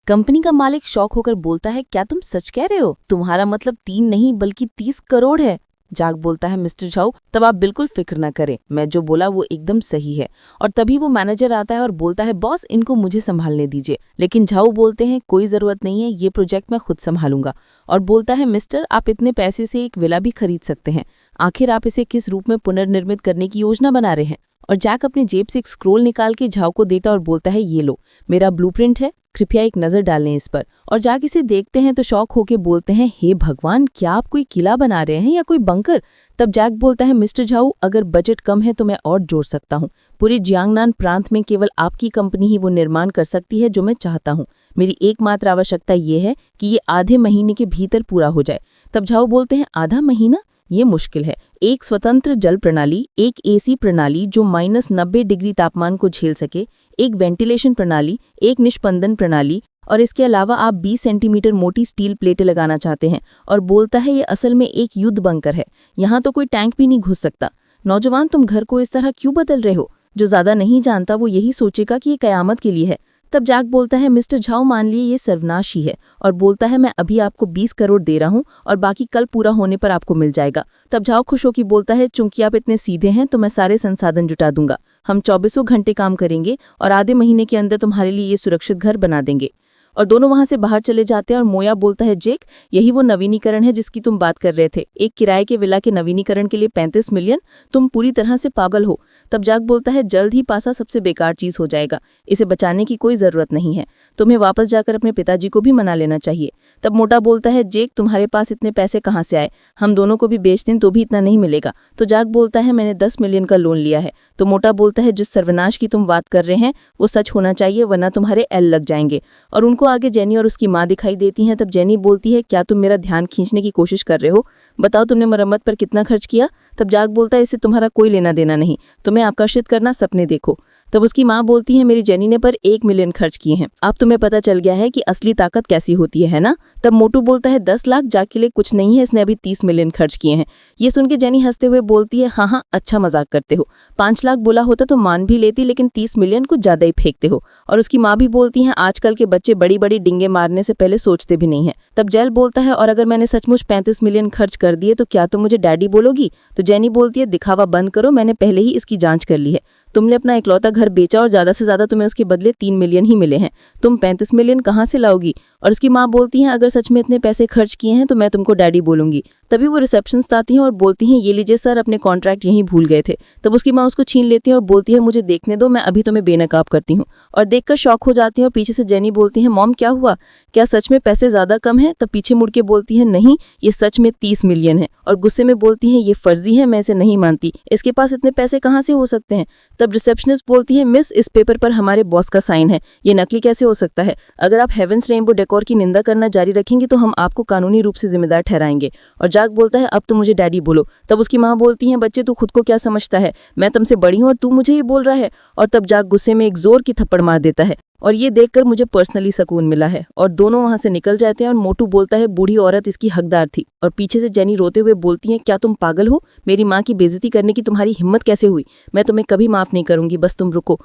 कंपनी का मालिक शॉक होकर बोलता है, क्या तुम सच कह रहे हो? तुम्हारा मतलब 3 नहीं बल्कि 30 करोड़ है। जाक बोलता है, मिस्टर झाऊ, तब आप बिल्कुल फिक्र न करें, मैं जो बोला वो एकदम सही है। और तभी वो मैनेजर आता है और बोलता है, बॉस इनको मुझे संभालने दीजिए। लेकिन झाऊ बोलते हैं, कोई जरूरत नहीं है, ये प्रोजेक्ट मैं खुद संभालूंगा। और बोलता है, मिस्टर आप इतने पैसे से एक विला भी खरीद सकते हैं, आखिर आप इसे किस रूप में पुनर्निर्मित करने की योजना बना रहे हैं? और जैक अपनी जेब से एक स्क्रोल निकाल के झाऊ को देता और बोलता है, ये लो, मेरा ब्लूप्रिंट है, कृपया एक नजर डाल लें इस पर। और जैक इसे देखते हैं तो शौक होके बोलते हैं, हे भगवान, क्या आप कोई किला बना रहे हैं या कोई बंकर? तब जैक बोलता है, मिस्टर झाऊ, अगर बजट कम है तो मैं और जोड़ सकता हूँ। पूरे जियांगनान प्रांत में केवल आपकी कंपनी ही वो निर्माण कर सकती है जो मैं चाहता हूँ। मेरी एकमात्र आवश्यकता ये है कि ये आधे महीने के भीतर पूरा हो जाए। तब झाऊ बोलते हैं, आधा महीना? ये मुश्किल है। एक स्वतंत्र जल प्रणाली, एक एसी प्रणाली जो -90 डिग्री तापमान को झेल सके, एक वेंटिलेशन प्रणाली, एक निष्पंदन प्रणाली, और इसके अलावा आप 20 सेंटीमीटर मोटी स्टील प्लेटें लगाना चाहते हैं। और बोलता है, ये असल में एक युद्ध बंकर है, यहाँ तो कोई टैंक भी नहीं घुस सकता। नौजवान, तुम घर को इस तरह क्यों बदल रहे हो? जो ज्यादा नहीं जानता वो यही सोचेगा कि ये कयामत के लिए है। तब जैक बोलता है, मिस्टर झाऊ, मान लिए ये सर्वनाश ही है। और बोलता है, मैं अभी आपको 20 करोड़ दे रहा हूँ और बाकी कल पूरा होने पर आपको मिल जाएगा। तब झाऊ खुश होकर बोलता है, चूंकि आप इतने सीधे हैं तो मैं सारे संसाधन जुटा दूंगा। हम 24 घंटे काम करेंगे और आधे महीने के अंदर तुम्हारे लिए ये सुरक्षित घर बना देंगे। और दोनों वहां से बाहर चले जाते हैं और मोया बोलता है, जेक, यही वो नवीनीकरण है जिसकी तुम बात कर रहे थे, एक किराए के विला के नवीनीकरण के लिए 35 मिलियन? तुम पूरी तरह से पागल हो। तब जाक बोलता है, जल्द ही पासा सबसे बेकार चीज हो जाएगा, इसे बचाने की कोई जरूरत नहीं है, तुम्हें वापस जाकर अपने पिताजी को भी मना लेना चाहिए। तब मोटा बोलता है, जेक, तुम्हारे पास इतने पैसे कहाँ से आए? हम दोनों को भी बेच दें तो भी इतना नहीं मिलेगा। तो जाक बोलता है, मैंने 10 मिलियन का लोन लिया है। तो मोटा बोलता है, जिस सर्वनाश की तुम बात कर रहे हैं वो सच होना चाहिए, वरना तुम्हारे एल लग जाएंगे। और उनको आगे जेनी और उसकी माँ दिखाई देती हैं। तब जेनी बोलती है, क्या तुम मेरा ध्यान खींचने की कोशिश कर रहे हो? बताओ तुमने मरम्मत पर कितना खर्च किया? तब जाक बोलता है, इससे तुम्हारा कोई लेना देना नहीं, तुम्हें आकर्षित करना, सपने देखो। तब उसकी माँ बोलती है, मेरी जेनी ने पर 1 मिलियन खर्च किए हैं। अब तुम्हें पता चल गया है कि असली ताकत कैसी होती है ना? तब मोटू बोलता है, 10 लाख जाक के लिए कुछ नहीं है, इसने अभी 30 मिलियन खर्च किए हैं। ये सुन के जेनी हंसते हुए बोलती है, हाँ हाँ, अच्छा मजाक करते हो, 5 लाख बोला होता तो मान भी लेती, लेकिन 30 मिलियन कुछ ज्यादा ही फेंकते हो। और उसकी माँ भी बोलती है, आजकल के बच्चे बड़ी बड़ी डिंगे मारने से पहले सोचते भी नहीं है। तब जेल बोलता है, और अगर मैंने सचमुच 35 मिलियन खर्च कर दिए तो क्या तुम मुझे डैडी बोलोगी? तो जेनी बोलती है, दिखावा बंद करो, मैंने पहले ही इसकी जांच कर ली है। तुमने अपना इकलौता घर बेचा और ज़्यादा से ज़्यादा तुम्हें उसके बदले 3 मिलियन ही मिले हैं। तुम 35 मिलियन कहाँ से लाओगी? और उसकी माँ बोलती हैं, अगर सच में इतने पैसे खर्च किए हैं तो मैं तुमको डैडी बोलूंगी। तभी वो रिसेप्शनिस्ट आती हैं और बोलती हैं, ये लीजिए सर, अपने कॉन्ट्रैक्ट यहीं भूल गए थे। तब उसकी माँ उसको छीन लेती है और बोलती है, मुझे देखने दो, मैं अभी तुम्हें बेनकाब करती हूँ। और देखकर शॉक हो जाती है और पीछे से जेनी बोलती है, मॉम क्या हुआ, क्या सच में पैसे ज़्यादा कम हैं? तब पीछे मुड़ के बोलती है, नहीं, ये सच में 30 मिलियन है। और गुस्से में बोलती हैं, ये फर्जी है, मैं इसे नहीं मानती, इसके पास इतने पैसे कहाँ से हो सकते हैं? तब रिसेप्शनिस्ट बोलती है, मिस, इस पेपर पर हमारे बॉस का साइन है, ये नकली कैसे हो सकता है? अगर आप हेवेंस रेनबो डेकोर की निंदा करना जारी रखेंगे तो हम आपको कानूनी रूप से जिम्मेदार ठहराएंगे। और जैक बोलता है, अब तो मुझे डैडी बोलो। तब उसकी माँ बोलती है, बच्चे तू खुद को क्या समझता है, मैं तुमसे बड़ी हूँ और तू मुझे ये बोल रहा है? और तब जैक गुस्से में एक जोर की थप्पड़ मार देता है। और ये देखकर मुझे पर्सनली सुकून मिला है। और दोनों वहां से निकल जाते हैं और मोटू बोलता है, बूढ़ी औरत इसकी हकदार थी। और पीछे से जेनी रोते हुए बोलती है, क्या तुम पागल हो? मेरी माँ की बेइज्जती करने की तुम्हारी हिम्मत कैसे हुई? मैं तुम्हें कभी माफ नहीं करूंगी, बस तुम रुको।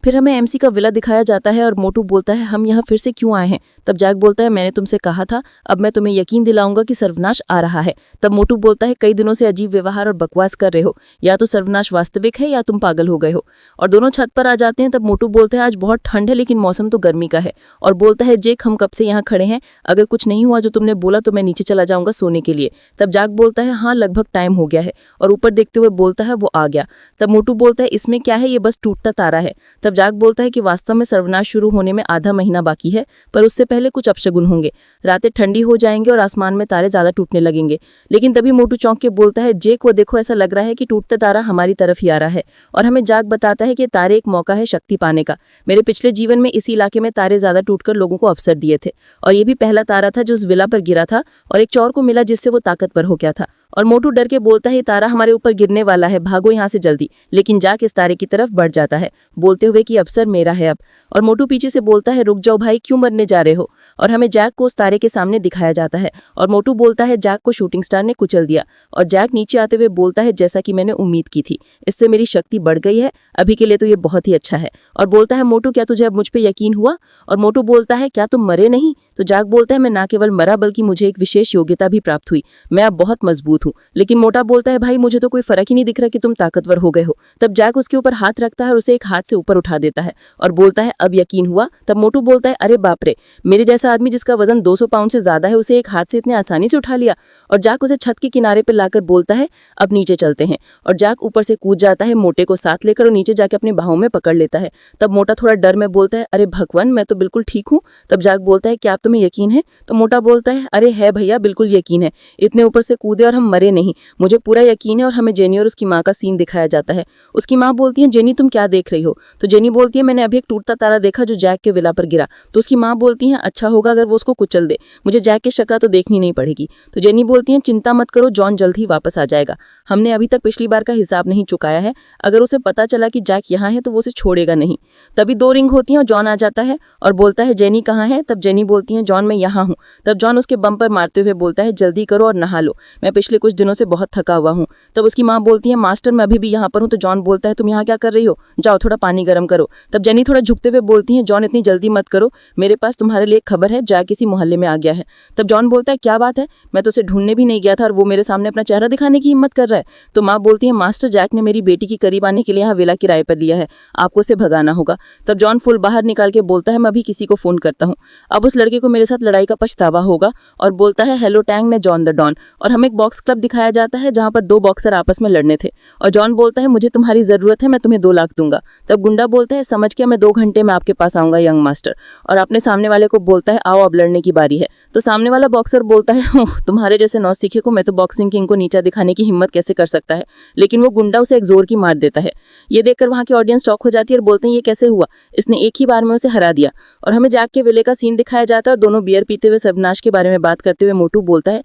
फिर हमें एमसी का विला दिखाया जाता है और मोटू बोलता है, हम यहाँ फिर से क्यों आए हैं? तब जैक बोलता है, मैंने तुमसे कहा था, अब मैं तुम्हें यकीन दिलाऊंगा कि सर्वनाश आ रहा है। तब मोटू बोलता है, कई दिनों से अजीब व्यवहार और बकवास कर रहे हो, या तो सर्वनाश वास्तविक है या तुम पागल हो गए हो। और दोनों छत पर आ जाते हैं। तब मोटू बोलता है, आज बहुत ठंड है लेकिन मौसम तो गर्मी का है। और बोलता है, जेक, हम कब से यहाँ खड़े हैं, अगर कुछ नहीं हुआ जो तुमने बोला तो मैं नीचे चला जाऊंगा सोने के लिए। तब जैक बोलता है, हाँ, लगभग टाइम हो गया है। और ऊपर देखते हुए बोलता है, वो आ गया। तब मोटू बोलता है, इसमें क्या है, ये बस टूटता तारा है। तब जैक बोलता है कि वास्तव में सर्वनाश शुरू होने में आधा महीना बाकी है, पर उससे पहले कुछ अपशगुन होंगे, रातें ठंडी हो जाएंगे और आसमान में तारे ज्यादा टूटने लगेंगे। लेकिन तभी मोटू चौंक के बोलता है, जेक, वो देखो, ऐसा लग रहा है कि टूटता तारा हमारी तरफ ही आ रहा है। और हमें जैक बताता है कि तारे एक मौका है शक्ति पाने का। मेरे पिछले जीवन में इसी इलाके में तारे ज्यादा टूटकर लोगों को अवसर दिए थे, और ये भी पहला तारा था जो उस विला पर गिरा था और एक चोर को मिला जिससे वो ताकतवर हो गया था। और मोटू डर के बोलता है, ये तारा हमारे ऊपर गिरने वाला है, भागो यहाँ से जल्दी। लेकिन जैक इस तारे की तरफ बढ़ जाता है, बोलते हुए कि अवसर मेरा है अब। और मोटू पीछे से बोलता है, रुक जाओ भाई, क्यों मरने जा रहे हो? और हमें जैक को उस तारे के सामने दिखाया जाता है। और मोटू बोलता है, जैक को शूटिंग स्टार ने कुचल दिया। और जैक नीचे आते हुए बोलता है, जैसा कि मैंने उम्मीद की थी, इससे मेरी शक्ति बढ़ गई है, अभी के लिए तो ये बहुत ही अच्छा है। और बोलता है, मोटू, क्या तुझे अब मुझ पे यकीन हुआ? और मोटू बोलता है, क्या तुम मरे नहीं? तो जैक बोलता है, मैं ना केवल मरा बल्कि मुझे एक विशेष योग्यता भी प्राप्त हुई, मैं अब बहुत मजबूत हूँ। लेकिन मोटा बोलता है, भाई, मुझे तो कोई फर्क ही नहीं दिख रहा कि तुम ताकतवर हो गए हो। तब जैक उसके ऊपर हाथ रखता है और उसे एक हाथ से ऊपर उठा देता है और बोलता है, अब यकीन हुआ? तब मोटू बोलता है, अरे बाप रे, मेरे जैसा आदमी जिसका वजन 200 पाउंड से ज्यादा है, उसे एक हाथ से इतने आसानी से उठा लिया। और जैक उसे छत के किनारे पर लाकर बोलता है, अब नीचे चलते हैं। और जैक ऊपर से कूद जाता है मोटे को साथ लेकर और नीचे जाके अपनी बाहों में पकड़ लेता है। तब मोटा थोड़ा डर में बोलता है, अरे भगवान, मैं तो बिल्कुल ठीक हूँ। तब जैक बोलता है, क्या आप तुम्हें यकीन है? तो मोटा बोलता है, अरे है भैया, बिल्कुल यकीन है, इतने ऊपर से कूदे और हम मरे नहीं, मुझे पूरा यकीन है। और हमें जेनी और उसकी माँ का सीन दिखाया जाता है। उसकी माँ बोलती है, जेनी, तुम क्या देख रही हो? तो जेनी बोलती है, मैंने अभी एक टूटता तारा देखा जो जैक के विला पर गिरा। तो उसकी माँ बोलती है, अच्छा होगा अगर वो उसको कुचल दे, मुझे जैक की शक्ल तो देखनी नहीं पड़ेगी। तो जेनी बोलती है, चिंता मत करो, जॉन जल्द ही वापस आ जाएगा, हमने अभी तक पिछली बार का हिसाब नहीं चुकाया है, अगर उसे पता चला कि जैक यहाँ है तो वो उसे छोड़ेगा नहीं। तभी 2 रिंग होती हैं और जॉन आ जाता है और बोलता है, जेनी कहाँ है? तब जेनी बोलती है, जॉन, मैं यहाँ हूँ। तब जॉन उसके बम पर मारते हुए बोलता है, जल्दी करो और नहा लो, मैं पिछले कुछ दिनों से बहुत थका हुआ हूँ। तब उसकी माँ बोलती है, मास्टर, मैं अभी भी यहाँ पर हूँ। तो जॉन बोलता है, तुम यहाँ क्या कर रही हो? जाओ थोड़ा पानी गर्म करो। तब जेनी थोड़ा झुकते हुए बोलती है, जॉन, इतनी जल्दी मत करो, मेरे पास तुम्हारे लिए खबर है, जैक किसी मोहल्ले में आ गया है। तब जॉन बोलता है, क्या बात है? मैं तो उसे ढूंढने भी नहीं गया था और वो मेरे सामने अपना चेहरा दिखाने की हिम्मत कर रहा है। तो माँ बोलती है, मास्टर, जैक ने मेरी बेटी के करीब आने के लिए यहाँ विला किराए पर लिया है, आपको उसे भगाना होगा। तब जॉन फुल बाहर निकाल के बोलता है, मैं अभी किसी को फोन करता हूँ, अब उस लड़के को मेरे साथ लड़ाई का पछतावा होगा। और बोलता है, हेलो टैंग ने जॉन द डॉन। और हमें एक बॉक्स क्लब दिखाया जाता है जहाँ पर 2 बॉक्सर आपस में लड़ने थे। और जॉन बोलता है, मुझे तुम्हारी जरूरत है, मैं तुम्हें 2 लाख दूंगा। तब गुंडा बोलता है, समझ गया, मैं 2 घंटे में आपके पास आऊंगा यंग मास्टर। और अपने सामने वाले को बोलता है, आओ अब लड़ने की बारी है। तो सामने वाला बॉक्सर बोलता है, तुम्हारे जैसे नौसिखे को मैं तो बॉक्सिंग किंग को नीचा दिखाने की हिम्मत कैसे कर सकता है? लेकिन वो गुंडा उसे एक जोर की मार देता है। ये देखकर वहां की ऑडियंस शॉक हो जाती है और बोलते हैं, ये कैसे हुआ, इसने एक ही बार में उसे हरा दिया। और हमें जैक के विले का सीन दिखाया जाता है और दोनों बियर पीते हुए सर्वनाश के बारे में बात करते हुए मोटू बोलता है,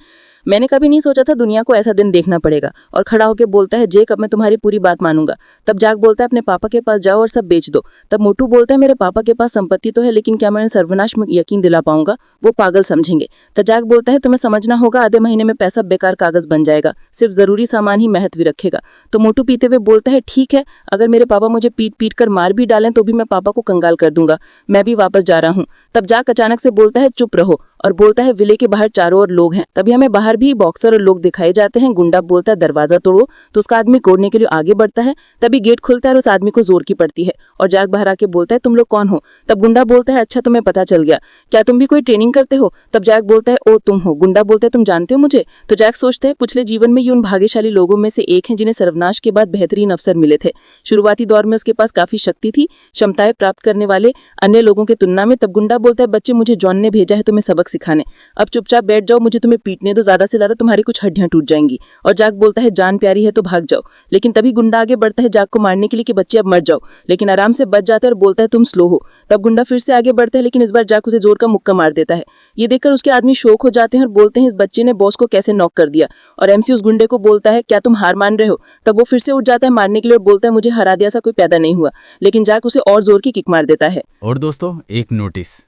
मैंने कभी नहीं सोचा था दुनिया को ऐसा दिन देखना पड़ेगा। और खड़ा होकर बोलता है, जेक, अब मैं तुम्हारी पूरी बात मानूंगा। तब जैक बोलता है, अपने पापा के पास जाओ और सब बेच दो। तब मोटू बोलता है, मेरे पापा के पास संपत्ति तो है, लेकिन क्या मैं उन्हें सर्वनाश में यकीन दिला पाऊंगा? वो पागल समझेंगे। तब जैक बोलता है, तुम्हें समझना होगा, आधे महीने में पैसा बेकार कागज बन जाएगा, सिर्फ जरूरी सामान ही महत्व रखेगा। तो मोटू पीते हुए बोलता है, ठीक है, अगर मेरे पापा मुझे पीट पीट कर मार भी डालें तो भी मैं पापा को कंगाल कर दूंगा, मैं भी वापस जा रहा हूँ। तब जैक अचानक से बोलता है, चुप रहो। और बोलता है विले के बाहर चारों ओर लोग हैं। तभी हमें बाहर भी बॉक्सर और लोग दिखाए जाते हैं। गुंडा बोलता है दरवाजा तोड़ो, तो उसका आदमी तोड़ने के लिए आगे बढ़ता है। तभी गेट खुलता है और उस आदमी को जोर की पड़ती है और जैक बाहर आके बोलता है तुम लोग कौन हो। तब गुंडा बोलता है अच्छा तुम्हें पता चल गया, क्या तुम भी कोई ट्रेनिंग करते हो। तब जैक बोलता है ओ तुम हो। गुंडा बोलता है तुम जानते हो मुझे। तो जैक सोचते है पिछले जीवन में ये उन भाग्यशाली लोगों में से एक हैं जिन्हें सर्वनाश के बाद बेहतरीन अवसर मिले थे। शुरुआती दौर में उसके पास काफी शक्ति थी, क्षमताएं प्राप्त करने वाले अन्य लोगों के तुलना में। तब गुंडा बोलता है बच्चे मुझे जॉन ने भेजा है तुम्हें सबक सिखाने, अब चुपचाप बैठ जाओ, मुझे तुम्हें पीटने दो, ज्यादा से ज्यादा तुम्हारी कुछ हड्डियां टूट जाएंगी। और जैक बोलता है जान प्यारी है तो भाग जाओ। लेकिन तभी गुंडा आगे बढ़ता है जैक को मारने के लिए कि बच्चे अब मर जाओ, लेकिन आराम से बच जाता है और बोलता है तुम स्लो हो। तब गुंडा फिर से आगे बढ़ता है, लेकिन इस बार जैक उसे जोर का मुक्का मार देता है। ये देखकर उसके आदमी शौक हो जाते हैं और बोलते हैं इस बच्चे ने बॉस को कैसे नॉक कर दिया। और एमसी उस गुंडे को बोलता है क्या तुम हार मान रहे हो। तब वो फिर से उठ जाता है मारने के लिए और बोलता है मुझे हरा दिया सा कोई पैदा नहीं हुआ, लेकिन जैक उसे और जोर की किक मार देता है। और दोस्तों एक नोटिस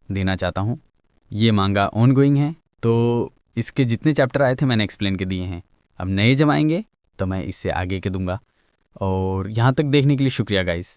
देना चाहता हूँ, ये मांगा ऑनगोइंग है, तो इसके जितने चैप्टर आए थे मैंने एक्सप्लेन के दिए हैं। अब नए जब आएंगे तो मैं इससे आगे के दूंगा। और यहाँ तक देखने के लिए शुक्रिया गाइस।